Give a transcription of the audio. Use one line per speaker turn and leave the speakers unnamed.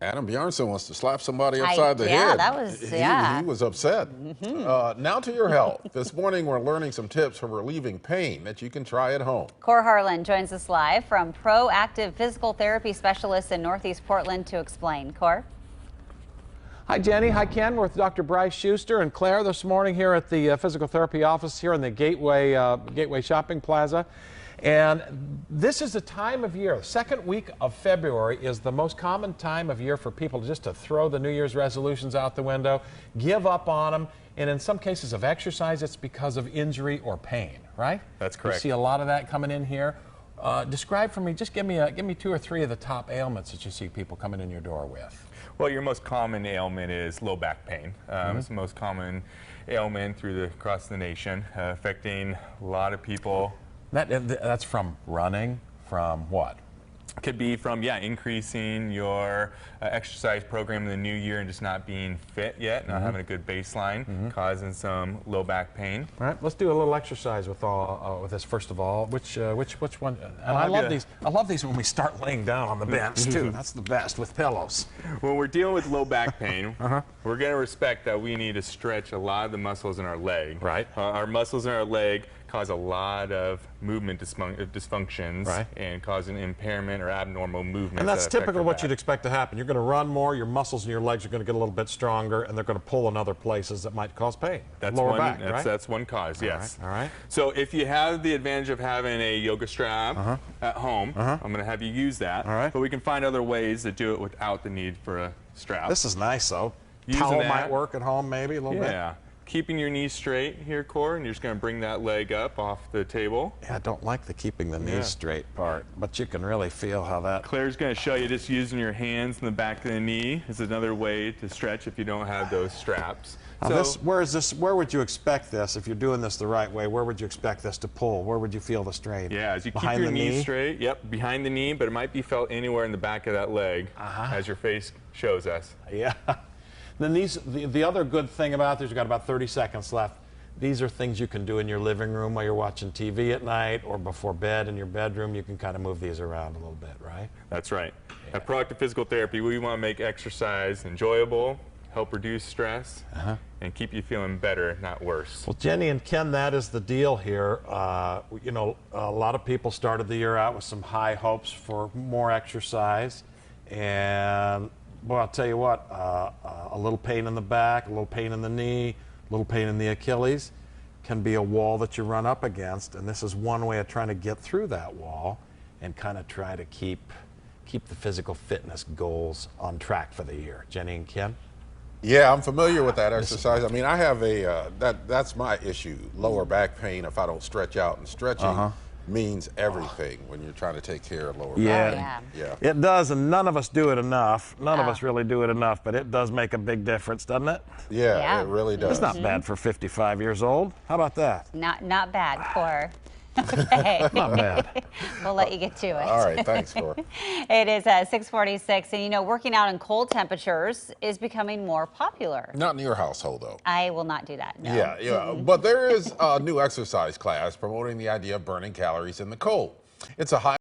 Adam Bjornson wants to slap somebody upside the head.
Yeah, that was,
He was upset. Now to your health. This morning we're learning some tips for relieving pain that you can try at home.
Cor Harlan joins us live from Proactive Physical Therapy Specialists in Northeast Portland to explain. Cor?
Hi, Jenny. Hi, Ken. We're with Dr. Bryce Schuster and Claire this morning here at the physical therapy office here in the Gateway Shopping Plaza. And this is the time of year, the second week of February is the most common time of year for people just to throw the New Year's resolutions out the window, give up on them, and in some cases of exercise, it's because of injury or pain, right?
That's correct.
You see a lot of that coming in here. Describe for me, just give me 2 or 3 of the top ailments that you see people coming in your door with.
Well, your most common ailment is low back pain. It's the most common ailment across the nation, affecting a lot of people.
That's from running, from what?
Could be from, increasing your exercise program in the new year and just not being fit yet, not having a good baseline, causing some low back pain.
All right, let's do a little exercise with this first of all. Which one? And I love these. I love these when we start laying down on the bench too. That's the best with pillows.
When we're dealing with low back pain, we're going to respect that we need to stretch a lot of the muscles in our leg.
Right.
Our muscles in our leg cause a lot of movement dysfunctions and cause an impairment or abnormal movement.
And that's typical of what you'd expect to happen. You're going to run more, your muscles in your legs are going to get a little bit stronger, and they're going to pull in other places that might cause pain.
That's
lower
one,
back, right?
That's one cause, yes.
All right.
So if you have the advantage of having a yoga strap at home, I'm going to have you use that.
All right.
But we can find other ways to do it without the need for a strap.
This is nice, though.
Using
Towel
that,
might work at home, maybe a little bit.
Yeah. Keeping your knees straight here, Cor, and you're just going to bring that leg up off the table.
Yeah, I don't like the keeping the knees straight part, but you can really feel how that...
Claire's going to show you just using your hands in the back of the knee is another way to stretch if you don't have those straps.
Now where would you expect this, if you're doing this the right way, where would you expect this to pull? Where would you feel the strain?
Yeah, as you keep
Behind
your
the
knees
knee?
straight, behind the knee, but it might be felt anywhere in the back of that leg as your face shows us.
Yeah. Then the other good thing about this, you've got about 30 seconds left. These are things you can do in your living room while you're watching TV at night or before bed in your bedroom. You can kind of move these around a little bit, right?
That's right. At Proactive Physical Therapy, we want to make exercise enjoyable, help reduce stress, and keep you feeling better, not worse.
Well, Jenny and Ken, that is the deal here. You know, a lot of people started the year out with some high hopes for more exercise, and well, I'll tell you what, a little pain in the back, a little pain in the knee, a little pain in the Achilles can be a wall that you run up against, and this is one way of trying to get through that wall and kind of try to keep the physical fitness goals on track for the year. Jenny and Ken?
Yeah, I'm familiar with that exercise. I mean, I have that's my issue, lower back pain if I don't stretch out, and stretching means everything when you're trying to take care of lower back pain. Yeah.
It does, and none of us do it enough. None of us really do it enough, but it does make a big difference, doesn't it?
Yeah, it really does.
It's not bad for 55 years old. How about that?
Not bad, Cor. Okay.
Not bad.
We'll let you get to it.
All right, thanks, Cor.
It is 6:46, and you know, working out in cold temperatures is becoming more popular.
Not in your household, though.
I will not do that, no.
Yeah. But there is a new exercise class promoting the idea of burning calories in the cold. It's a high